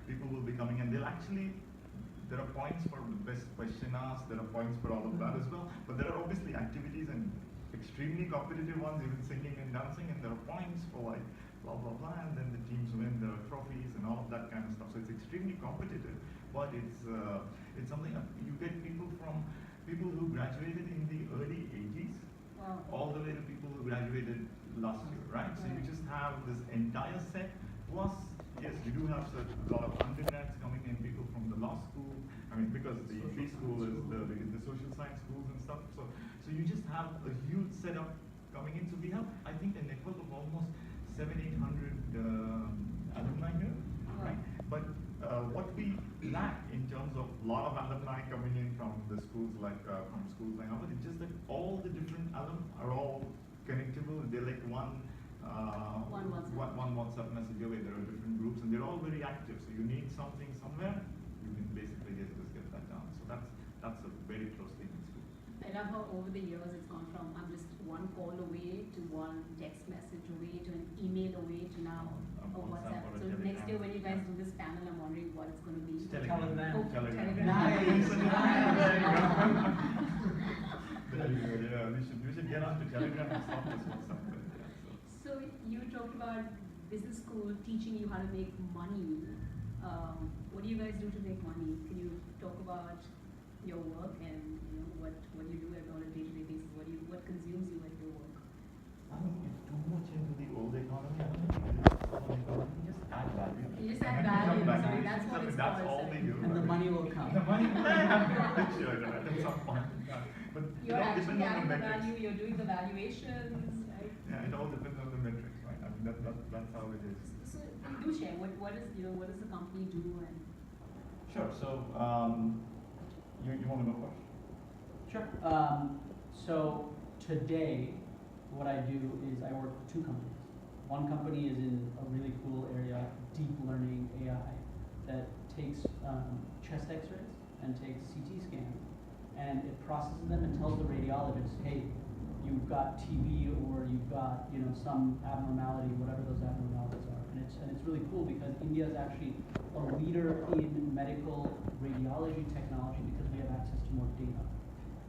people will be coming, and they'll actually. There are points for the best question asked. There are points for all of that as well. But there are obviously activities and extremely competitive ones, even singing and dancing, and there are points for like blah blah blah, and then the teams win. There are trophies and all of that kind of stuff. So it's extremely competitive, but it's something you get people who graduated in the early 80s, Wow. all the way to people who graduated last year, right? So you just have this entire set. Plus, yes, we do have a lot of undergrads coming in, people from the law school. I mean, because the free school is the social science schools and stuff. So you just have a huge setup coming in. So we have, I think, a network of almost 700-800 alumni here, right? But what we lack in terms of a lot of alumni coming in from the schools like Harvard, it's just that all the different alum are all connectable. They're like one WhatsApp message away. There are different groups, and they're all very active. So you need something somewhere, you can basically just get that done. So that's a very closely knit school. I love how over the years it's gone from I'm just one call away to one text message away to an email away to now WhatsApp. So next year when you guys do this panel, I'm wondering what it's going to be. Telegram. Oh, Telegram. Nice. Yeah, we should get on to Telegram and stop this WhatsApp. So you talked about business school teaching you how to make money. What do you guys do to make money? Can you talk about your work and what you do on a day-to-day basis? What consumes you at your work? I don't get too much into the old economy. I don't think you just add value. You just add value. Sorry, that's what it's That's called. all they do. And the money will come. The money will come. Sure, right, at some point. But You're it all actually depends on adding the the metrics. value. You're doing the valuations, right? Yeah, it all depends on the metrics, right? I mean, that's how it is. So do share. What does the company do and? Sure. So, you want to go first? Sure. So today, what I do is I work for two companies. One company is in a really cool area, deep learning AI, that takes chest x-rays and takes CT scans, and it processes them and tells the radiologist, hey, you've got TB or you've got some abnormality, whatever those abnormalities are. And it's really cool because India is actually a leader in medical radiology technology because we have access to more data.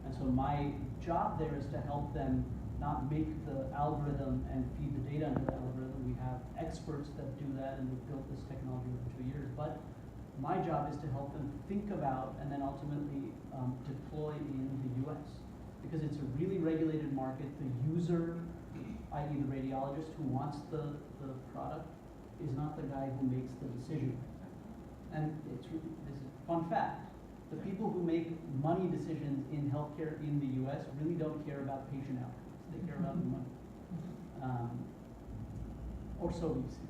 And so my job there is to help them not make the algorithm and feed the data into the algorithm. We have experts that do that, and we've built this technology over 2 years. But my job is to help them think about and then ultimately deploy in the US. Because it's a really regulated market. The user, i.e. the radiologist who wants the product, is not the guy who makes the decision. And this is a fun fact. The people who make money decisions in healthcare in the US really don't care about patient outcomes. They care about the money. Or so we see.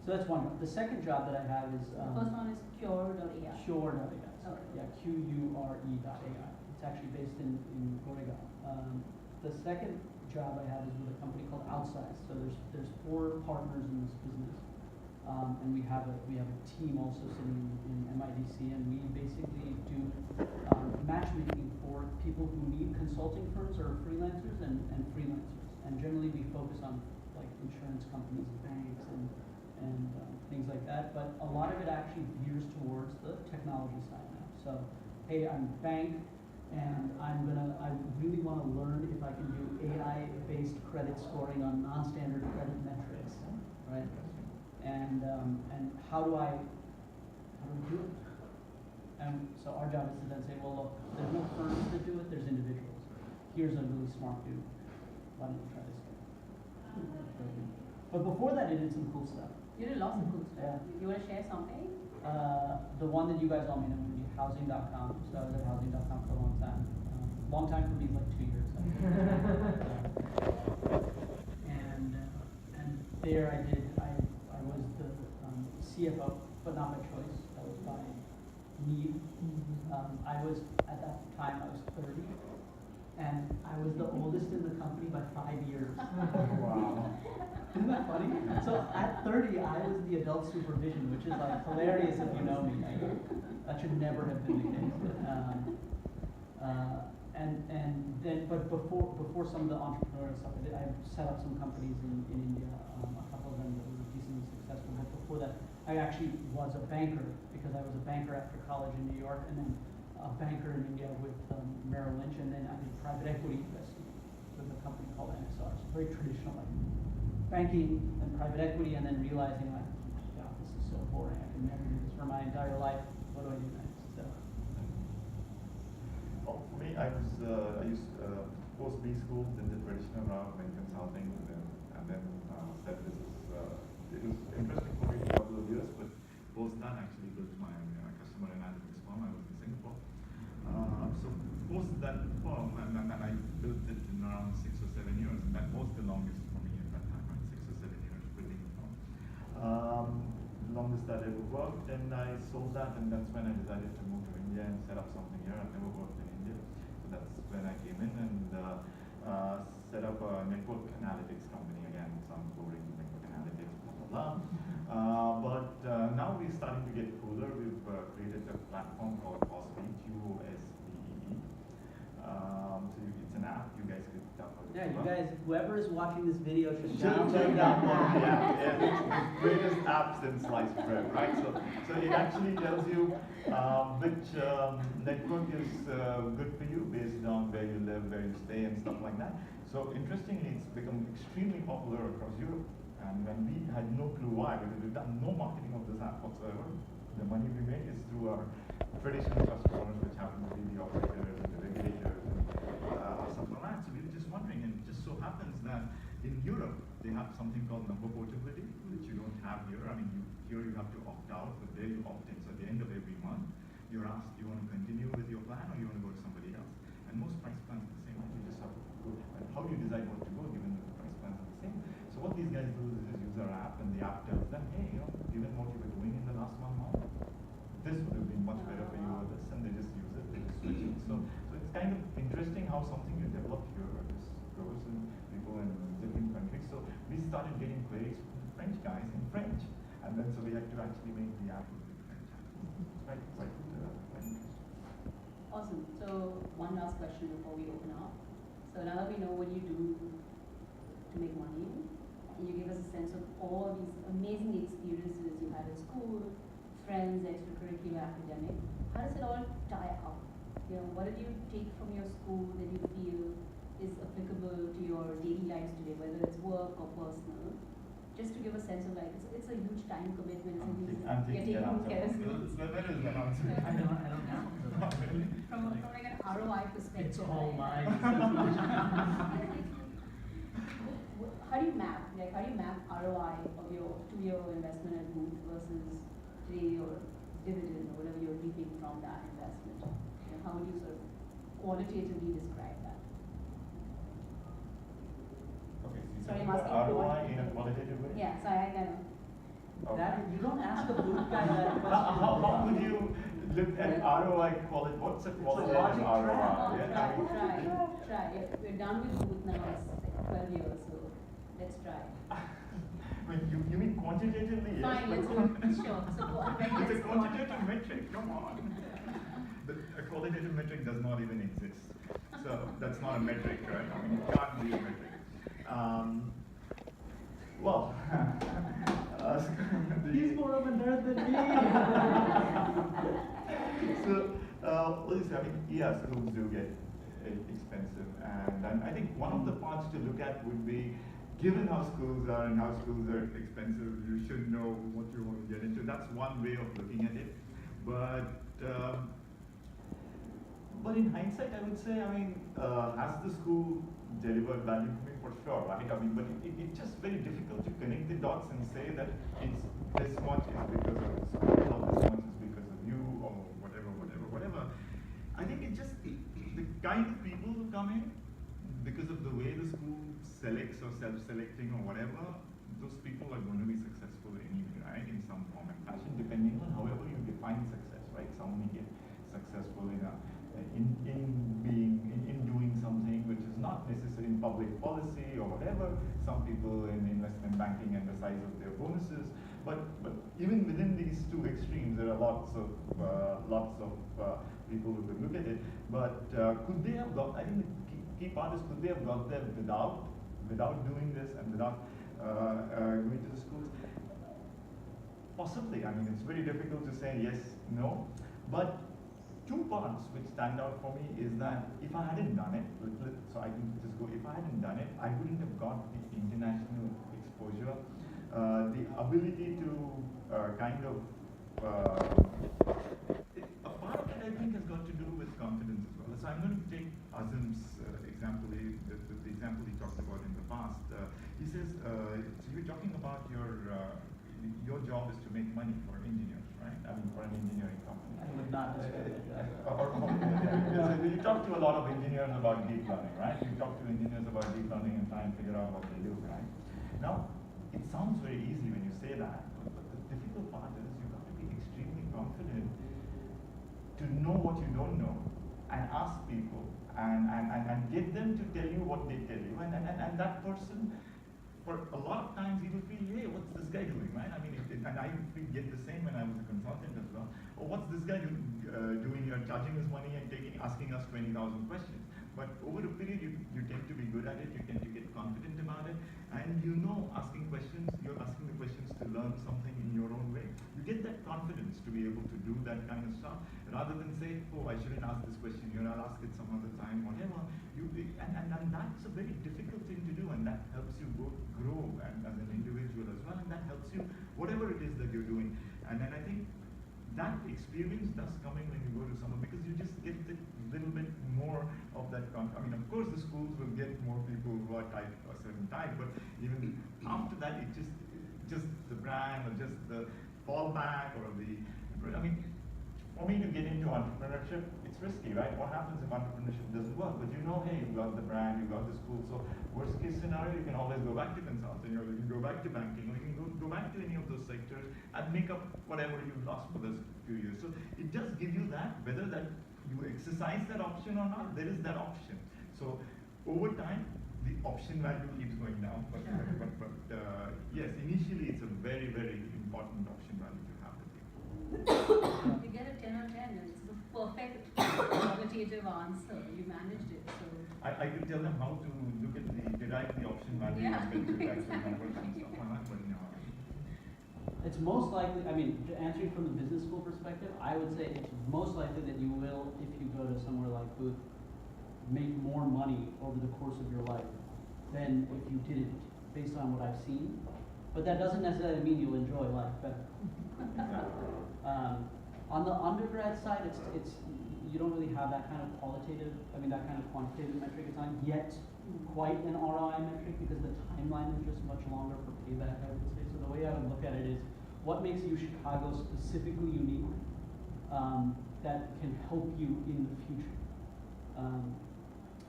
So that's one job. The second job that I have is The first one is Cure.ai. Cure.ai. Okay. Yeah, QURE.ai. It's actually based in Oregon. The second job I have is with a company called Outsize. So there's 4 partners in this business. And we have a team also sitting in MIDC, and we basically do matchmaking for people who need consulting firms or freelancers and freelancers. And generally we focus on like insurance companies, banks, and things like that. But a lot of it actually veers towards the technology side now. So, hey, I'm a bank, and I really want to learn if I can do AI-based credit scoring on non-standard credit metrics, right? And how do I do it? And so our job is to then say, well, look, there's no firms that do it, there's individuals. Here's a really smart dude. Why don't you try this guy? But before that, I did some cool stuff. You did lots of cool stuff. Yeah. You want to share something? The one that you guys all may know would be housing.com. So I was at housing.com for a long time. Long time for me is like 2 years. And there I was the CFO, but not by choice. That was by need. I was, at that time, I was 30. And I was the oldest in the company by 5 years. Wow. Isn't that funny? So at 30, I was the adult supervision, which is like hilarious if you know me. That should never have been the case. But before some of the entrepreneurial stuff, I set up some companies in India, a couple of them that were decently successful. But before that, I actually was a banker because I was a banker after college in New York, and then a banker in India with Merrill Lynch, and then I did private equity investing with a company called NXR. So very traditional, like banking and private equity, and then realizing like, God, this is so boring. I can never do this for my entire life. What do I do next? So. Well, for me, I used post B school, then the traditional route, went consulting, and then said this is. It was interesting for me for a couple of years, but post that actually built my customer analytics firm. I was in Singapore. So post that firm, and I built it in around 6 or 7 years, and that was the longest for me at that time, right? 6 or 7 years building the firm. Longest that I ever worked, and I sold that, and that's when I decided to move to India and set up something here. I've never worked in India, so that's when I came in and set up a network analytics company again, some boring network analytics, blah blah blah. But now we're starting to get cooler. We've created a platform called Osby, QOSBE, So it's an app. You guys could download it. Yeah, you Well, guys, whoever is watching this video should Should download that app. Yeah, it's the greatest app since sliced bread, right? So it actually tells you which network is good for you based on where you live, where you stay, and stuff like that. So interestingly, it's become extremely popular across Europe. And when we had no clue why, because we've done no marketing of this app whatsoever, the money we make is through our traditional customers, which happen to be the operators and the regulators and stuff like that. So we were just wondering, and it just so happens that in Europe, they have something called number portability, which you don't have here. I mean, here you have to opt out, but there you opt in. So at the end of every month, you're asked, do you want to continue with your plan or you want to go to somebody else? And most price plans are the same. You just have to go. And how do you decide what to go, given that the price plans are the same? So what these guys do is just use our app, and the app tells them, hey, given what you were doing in the last 1 month, this would have been much better for you with this, and they just use it, they just switch it. So it's kind of interesting how something you develop here just grows in people in different countries. So we started getting queries from the French guys in French, and then so we had to actually make the app with French. It's quite interesting. Awesome. So one last question before we open up. So now that we know what you do to make money, and you give us a sense of all these amazing experiences you had at school, friends, extracurricular, academic, how does it all tie up? You know, what did you take from your school that you feel is applicable to your daily lives today, whether it's work or personal? Just to give a sense of like, it's a huge time commitment. I'm taking you're an taking care of answer. schools. Where is the answer? I don't know. Not really. From like an ROI perspective. It's all right? mine. How do you map? Like, how do you map ROI of your 2-year investment at Boot versus today your dividend or whatever you're reaping from that investment? And how would you sort of qualitatively describe that? Okay, so you Sorry, talking I'm about asking ROI for- in a qualitative way? Yeah, so I kind of. Okay. That, you don't ask a boot guy that question. How would you look at ROI quality? What's a qualitative logic ROI? trap. Oh, Yeah, I mean, try. Yeah, we're done with Boot now, it's like 12 years, so let's try. I mean, you mean quantitatively? Yes, Fine, let's but do it. Sure. So it's a quantitative metric. Come on. But a qualitative metric does not even exist. So that's not a metric, right? I mean, it can't be a metric. Well, He's more of a nerd than me. so, listen, I mean, yeah, schools do get expensive, and I think one of the parts to look at would be, given how schools are and how schools are expensive, you should know what you want to get into. That's one way of looking at it, but in hindsight, I would say, I mean, has the school delivered value to me? For sure, right? I mean, but it's just very difficult to connect the dots and say that it's this much is because of the school, or this much is because of you, or whatever. I think it's just the kind of people who come in, because of the way the school selects or self-selecting or whatever, those people are going to be successful anyway, right? In some form and fashion, depending on however you define success, right? Some may get successful in doing something which is not necessary in public policy or whatever. Some people in investment banking and the size of their bonuses. But even within these two extremes, there are lots of people who could look at it. But could they have got? I think the key part is, could they have got there without doing this and without going to the schools? Possibly. I mean, it's very difficult to say yes, no. But two parts which stand out for me is that if I hadn't done it, so I can just go, if I hadn't done it, I wouldn't have got the international exposure, the ability to kind of, a part of it I think has got to do with confidence as well. So I'm going to take Azim's example, the example he talked about in the past. He says, so you're talking about your job is to make money for engineers, right? I mean, for an engineering company. I would not describe it that way. So you talk to a lot of engineers about deep learning, right? You talk to engineers about deep learning and try and figure out what they do, right? Now, it sounds very easy when you say that, but the difficult part is you've got to be extremely confident to know what you don't know and ask people and get them to tell you what they tell you, and that person, for a lot of times, he will feel, hey, what's this guy doing, right? I mean, and I get the same when I was a consultant as well. Oh, what's this guy doing here, charging us money and asking us 20,000 questions? But over a period, you tend to be good at it, you tend to get confident about it, and asking questions, you're asking the questions to learn something in your own way. You get that confidence to be able to do that kind of stuff, rather than say, oh, I shouldn't ask this question here, I'll ask it some other time, whatever. And that's a very difficult thing to do, and that helps you grow and as an individual as well, and that helps you, whatever it is that you're doing. And then I think that experience does come in when you go to summer, because you just get a little bit more of that. I mean, of course, the schools will get more people who are type a certain type, but even after that, it just the brand or just the fallback or the. I mean, for me to get into entrepreneurship, it's risky, right? What happens if entrepreneurship doesn't work? But hey, you got the brand, you got the school, so worst case scenario, you can always go back to consulting, or you can go back to banking, or you can go back to any of those sectors and make up whatever you've lost for those few years. So it does give you that, whether that you exercise that option or not, there is that option. So over time, the option value keeps going down, but yes, initially it's a very, very important option value to have. You get a 10 or 10, and it's the perfect qualitative answer. You managed it. So I could tell them how to derive the option value and then to actually numbers and stuff like that, but It's most likely, I mean, answering from the business school perspective, I would say it's most likely that you will, if you go to somewhere like Booth, make more money over the course of your life than if you didn't, based on what I've seen. But that doesn't necessarily mean you'll enjoy life better. On the undergrad side, it's you don't really have that kind of that kind of quantitative metric. It's not yet quite an ROI metric because the timeline is just much longer for payback, I would say. So the way I would look at it is, what makes you Chicago specifically unique that can help you in the future?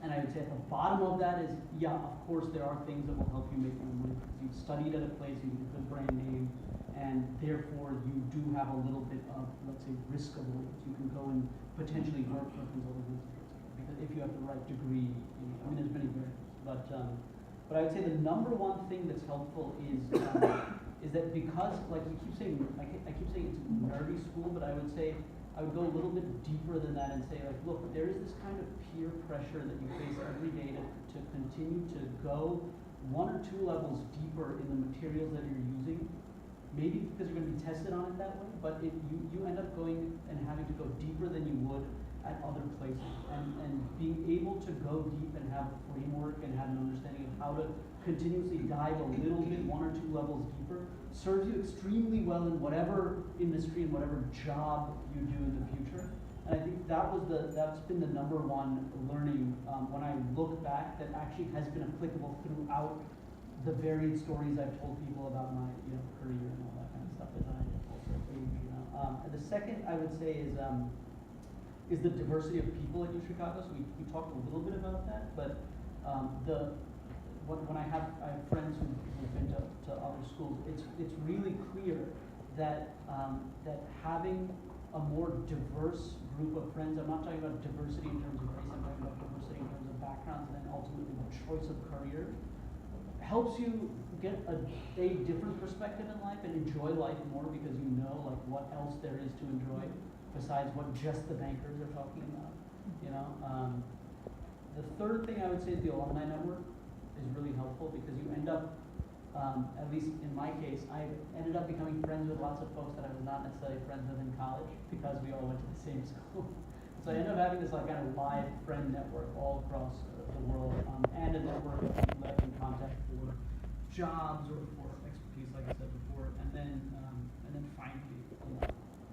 And I would say at the bottom of that is, of course there are things that will help you make more money because you've studied at a place, you have a good brand name, and therefore you do have a little bit of, let's say, risk avoidance. You can go and potentially work for consulting institutes because if you have the right degree, I mean, there's many variables, but I would say the number one thing that's helpful is that because, like you keep saying, I keep saying it's a nerdy school, but I would say I would go a little bit deeper than that and say, like, look, there is this kind of peer pressure that you face every day to continue to go 1 or 2 levels deeper in the materials that you're using. Maybe because you're going to be tested on it that way, but you end up going and having to go deeper than you would at other places. And being able to go deep and have a framework and have an understanding of how to continuously dive a little bit 1 or 2 levels deeper serves you extremely well in whatever industry and whatever job you do in the future. And I think that's been the number one learning when I look back that actually has been applicable throughout the varied stories I've told people about my career and all that kind of stuff that I also and the second I would say is the diversity of people at UChicago. So we talked a little bit about that, but when I have friends who've been to other schools, it's really clear that that having a more diverse group of friends, I'm not talking about diversity in terms of race, I'm talking about diversity in terms of backgrounds and then ultimately the choice of career, helps you get a different perspective in life and enjoy life more because you know like what else there is to enjoy besides what just the bankers are talking about. The third thing I would say is the alumni network is really helpful because you end up, at least in my case, I ended up becoming friends with lots of folks that I was not necessarily friends with in college because we all went to the same school. So I ended up having this like kind of live friend network all across the world, and a network of people that I can contact for jobs or for expertise, like I said before, and then finally,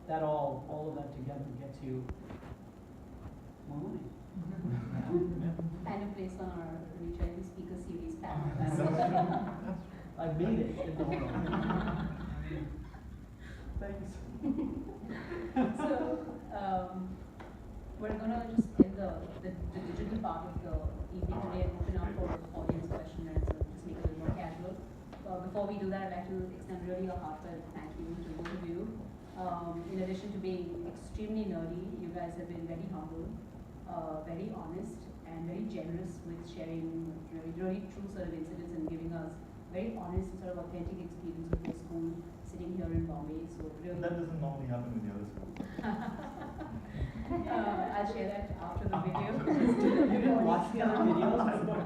that all of that together gets you more money. And a place on our ReachIvy speaker series panel. I made it in the world. Thanks. So, we're going to just end the digital part of the evening today and open up for audience question and answer, just make it a little more casual. Before we do that, I'd like to extend really a heartfelt thank you to both of you. In addition to being extremely nerdy, you guys have been very humble, very honest, and very generous with sharing really true sort of incidents and giving us very honest and sort of authentic experience of your school sitting here in Bombay. So really, that doesn't normally happen with the other schools. I'll share that after the video. You didn't watch the other videos before?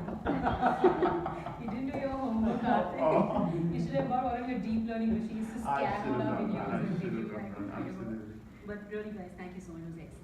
You didn't do your homework, Karthik. You should have got one of your deep learning machines to scan all our videos and video. Absolutely. But really, guys, thank you so much. It was excellent.